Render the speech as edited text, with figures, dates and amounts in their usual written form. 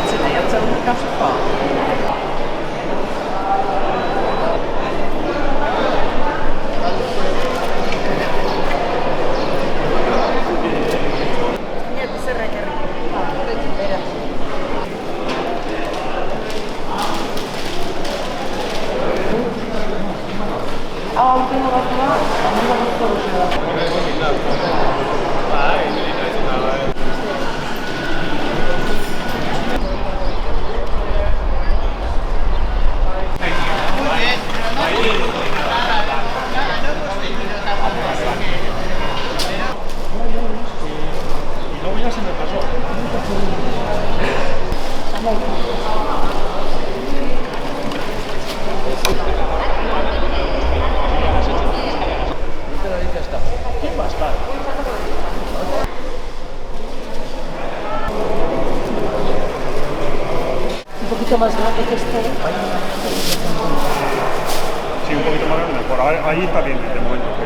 Se te echar un café qua. Niente, se regge. Y luego ya se me pasó. Un poquito más grande que este. Sí, un poquito más grande, mejor. Ahí está bien de momento.